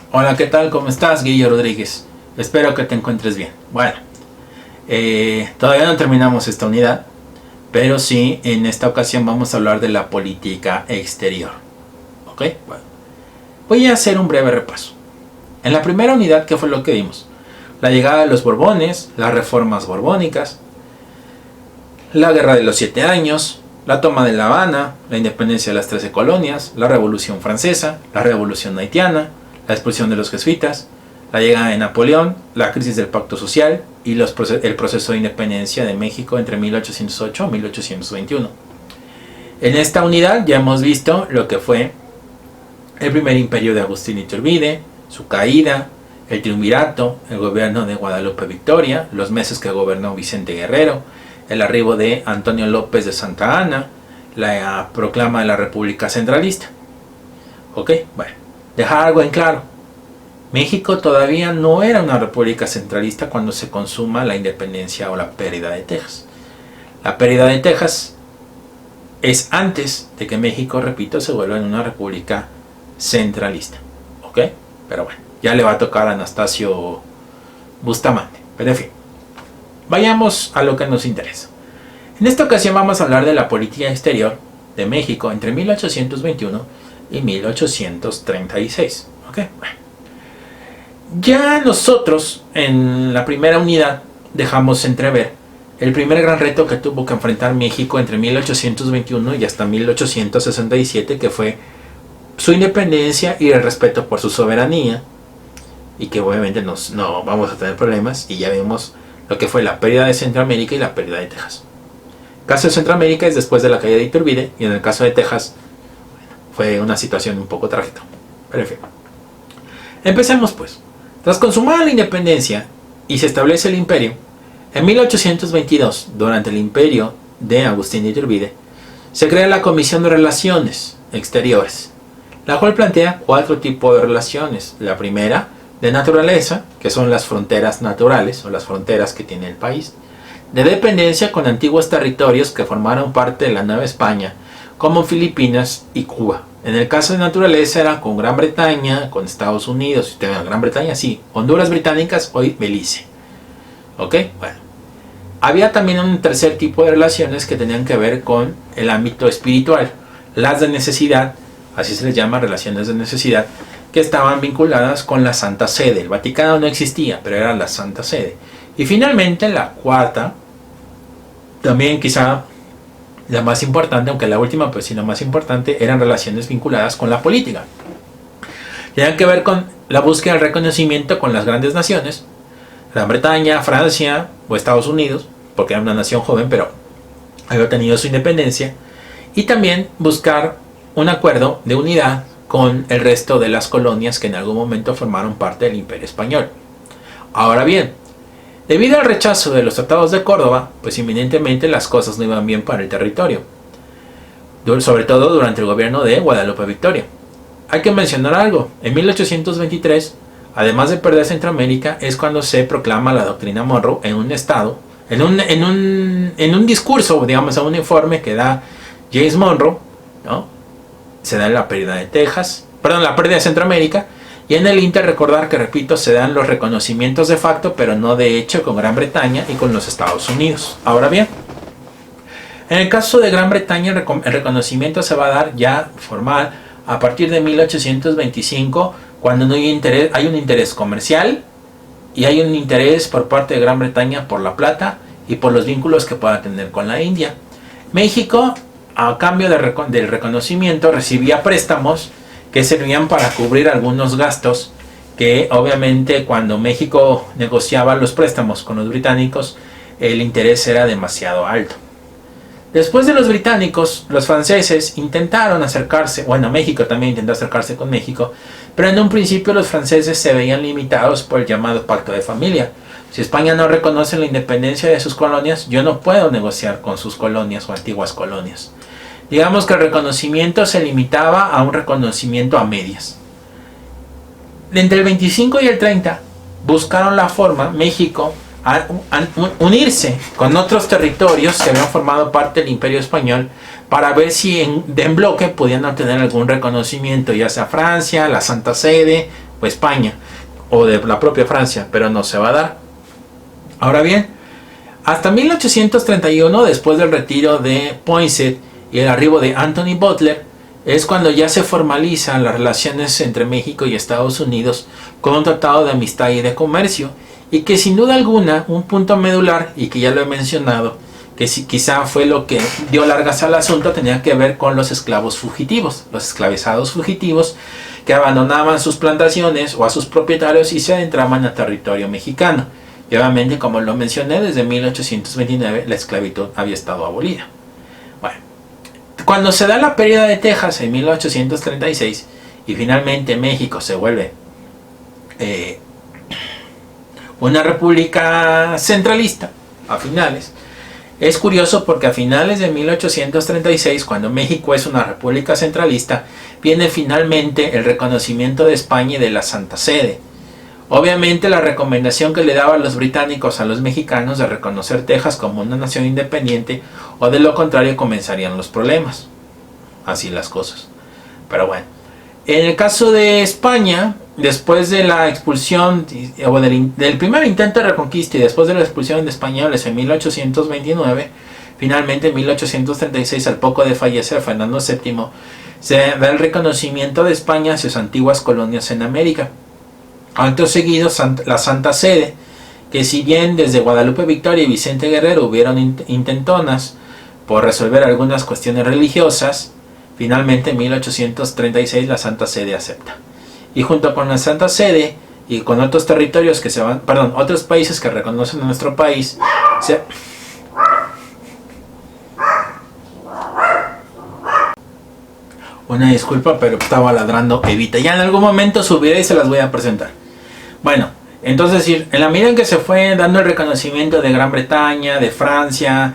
Hola, ¿qué tal? ¿Cómo estás, Guillermo Rodríguez? Espero que te encuentres bien. Bueno, todavía no terminamos esta unidad, pero sí, en esta ocasión vamos a hablar de la política exterior. ¿Ok? Bueno, voy a hacer un breve repaso. En la primera unidad, ¿qué fue lo que vimos? La llegada de los Borbones, las reformas borbónicas, la Guerra de los 7 años, la toma de La Habana, la independencia de las 13 colonias, la Revolución Francesa, la Revolución Haitiana, la expulsión de los jesuitas, la llegada de Napoleón, la crisis del Pacto Social y el proceso de independencia de México entre 1808 y 1821. En esta unidad ya hemos visto lo que fue el primer imperio de Agustín Iturbide, su caída, el triunvirato, el gobierno de Guadalupe Victoria, los meses que gobernó Vicente Guerrero, el arribo de Antonio López de Santa Anna, la proclama de la República Centralista. Ok, bueno, dejar algo en claro. México todavía no era una república centralista cuando se consuma la independencia o la pérdida de Texas. La pérdida de Texas es antes de que México, repito, se vuelva en una república centralista. ¿Ok? Pero bueno, ya le va a tocar a Anastasio Bustamante. Pero en fin, vayamos a lo que nos interesa. En esta ocasión vamos a hablar de la política exterior de México entre 1821 y 1836. ¿Ok? Bueno. Ya nosotros en la primera unidad dejamos entrever el primer gran reto que tuvo que enfrentar México entre 1821 y hasta 1867, que fue su independencia y el respeto por su soberanía, y que obviamente no vamos a tener problemas, y ya vimos lo que fue la pérdida de Centroamérica y la pérdida de Texas. El caso de Centroamérica es después de la caída de Iturbide, y en el caso de Texas fue una situación un poco trágica. Pero en fin, empecemos pues. Tras consumar la independencia y se establece el imperio, en 1822, durante el imperio de Agustín de Iturbide, se crea la Comisión de Relaciones Exteriores, la cual plantea 4 tipos de relaciones. La primera, de naturaleza, que son las fronteras naturales o las fronteras que tiene el país, de dependencia con antiguos territorios que formaron parte de la Nueva España, como Filipinas y Cuba. En el caso de naturaleza era con Gran Bretaña, con Estados Unidos, Gran Bretaña sí, Honduras británicas, hoy Belice. ¿Ok? Bueno. Había también un tercer tipo de relaciones que tenían que ver con el ámbito espiritual, las de necesidad, así se les llama relaciones de necesidad, que estaban vinculadas con la Santa Sede. El Vaticano no existía, pero era la Santa Sede. Y finalmente la cuarta, también quizá la más importante, aunque la última pues sí la más importante, eran relaciones vinculadas con la política. Tenían que ver con la búsqueda del reconocimiento con las grandes naciones, Gran Bretaña, Francia o Estados Unidos, porque era una nación joven pero había tenido su independencia, y también buscar un acuerdo de unidad con el resto de las colonias que en algún momento formaron parte del Imperio Español. Ahora bien, debido al rechazo de los tratados de Córdoba, pues inminentemente las cosas no iban bien para el territorio, sobre todo durante el gobierno de Guadalupe Victoria. Hay que mencionar algo, en 1823, además de perder Centroamérica, es cuando se proclama la doctrina Monroe en un estado, en un discurso, digamos, en un informe que da James Monroe, ¿no? Se da la pérdida de Texas, la pérdida de Centroamérica, y en el Inter recordar que, repito, se dan los reconocimientos de facto, pero no de hecho, con Gran Bretaña y con los Estados Unidos. Ahora bien, en el caso de Gran Bretaña, el reconocimiento se va a dar ya formal a partir de 1825, cuando no hay un interés comercial y hay un interés por parte de Gran Bretaña por la plata y por los vínculos que pueda tener con la India. México, a cambio del reconocimiento, recibía préstamos que servían para cubrir algunos gastos que obviamente cuando México negociaba los préstamos con los británicos, el interés era demasiado alto. Después de los británicos, los franceses intentaron acercarse, bueno, México también intentó acercarse con México, pero en un principio los franceses se veían limitados por el llamado Pacto de Familia. Si España no reconoce la independencia de sus colonias, yo no puedo negociar con sus colonias o antiguas colonias. Digamos que el reconocimiento se limitaba a un reconocimiento a medias. Entre el 25 y el 30 buscaron la forma, México, a unirse con otros territorios que habían formado parte del Imperio Español para ver si en bloque podían obtener algún reconocimiento, ya sea Francia, la Santa Sede o España o de la propia Francia, pero no se va a dar. Ahora bien, hasta 1831, después del retiro de Poinsett y el arribo de Anthony Butler, es cuando ya se formalizan las relaciones entre México y Estados Unidos con un tratado de amistad y de comercio, y que sin duda alguna un punto medular, y que ya lo he mencionado, que si quizá fue lo que dio largas al asunto, tenía que ver con los esclavos fugitivos, los esclavizados fugitivos que abandonaban sus plantaciones o a sus propietarios y se adentraban a territorio mexicano. Y obviamente, como lo mencioné, desde 1829 la esclavitud había estado abolida. Bueno, cuando se da la pérdida de Texas en 1836 y finalmente México se vuelve una república centralista a finales, es curioso porque a finales de 1836, cuando México es una república centralista, viene finalmente el reconocimiento de España y de la Santa Sede. Obviamente la recomendación que le daban los británicos a los mexicanos de reconocer Texas como una nación independiente, o de lo contrario comenzarían los problemas. Así las cosas. Pero bueno, en el caso de España, después de la expulsión o del primer intento de reconquista y después de la expulsión de españoles en 1829, finalmente en 1836, al poco de fallecer Fernando VII, se da el reconocimiento de España a sus antiguas colonias en América. Acto seguido, la Santa Sede, que si bien desde Guadalupe Victoria y Vicente Guerrero hubieron intentonas por resolver algunas cuestiones religiosas, finalmente en 1836 la Santa Sede acepta. Y junto con la Santa Sede y con otros territorios que otros países que reconocen a nuestro país, una disculpa, pero estaba ladrando Evita. Ya en algún momento subiré y se las voy a presentar. Bueno, entonces en la medida en que se fue dando el reconocimiento de Gran Bretaña, de Francia,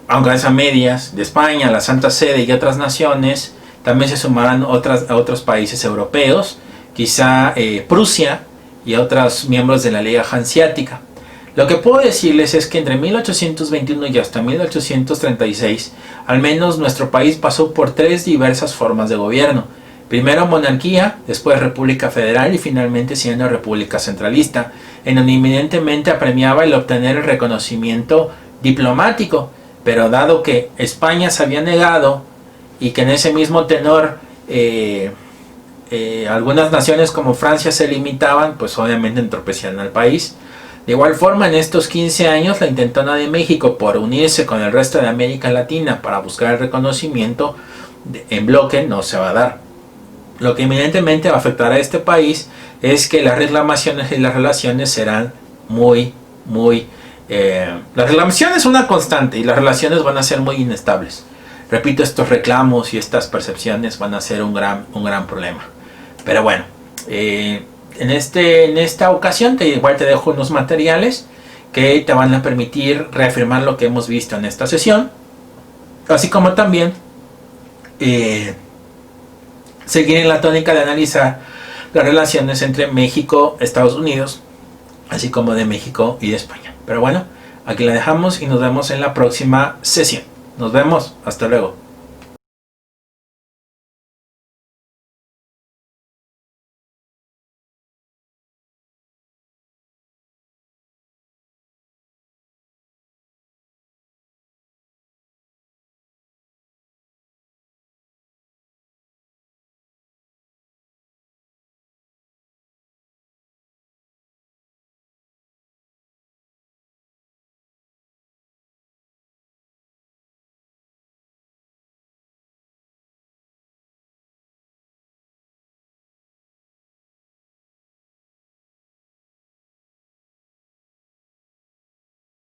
aunque es a medias, de España, la Santa Sede y otras naciones, también se sumarán a otros países europeos, quizá Prusia y otros miembros de la Liga Hanseática. Lo que puedo decirles es que entre 1821 y hasta 1836, al menos nuestro país pasó por tres diversas formas de gobierno. Primero monarquía, después república federal y finalmente siendo república centralista, en donde inminentemente apremiaba el obtener el reconocimiento diplomático, pero dado que España se había negado y que en ese mismo tenor algunas naciones como Francia se limitaban, pues obviamente entorpecían al país. De igual forma, en estos 15 años, la intentona de México por unirse con el resto de América Latina para buscar el reconocimiento en bloque no se va a dar. Lo que evidentemente va a afectar a este país es que las reclamaciones y las relaciones serán las reclamaciones son una constante y las relaciones van a ser muy inestables. Repito, estos reclamos y estas percepciones van a ser un gran problema. Pero bueno, en esta ocasión igual te dejo unos materiales que te van a permitir reafirmar lo que hemos visto en esta sesión, así como también seguir en la tónica de analizar las relaciones entre México, Estados Unidos, así como de México y de España. Pero bueno, aquí la dejamos y nos vemos en la próxima sesión. Nos vemos, hasta luego.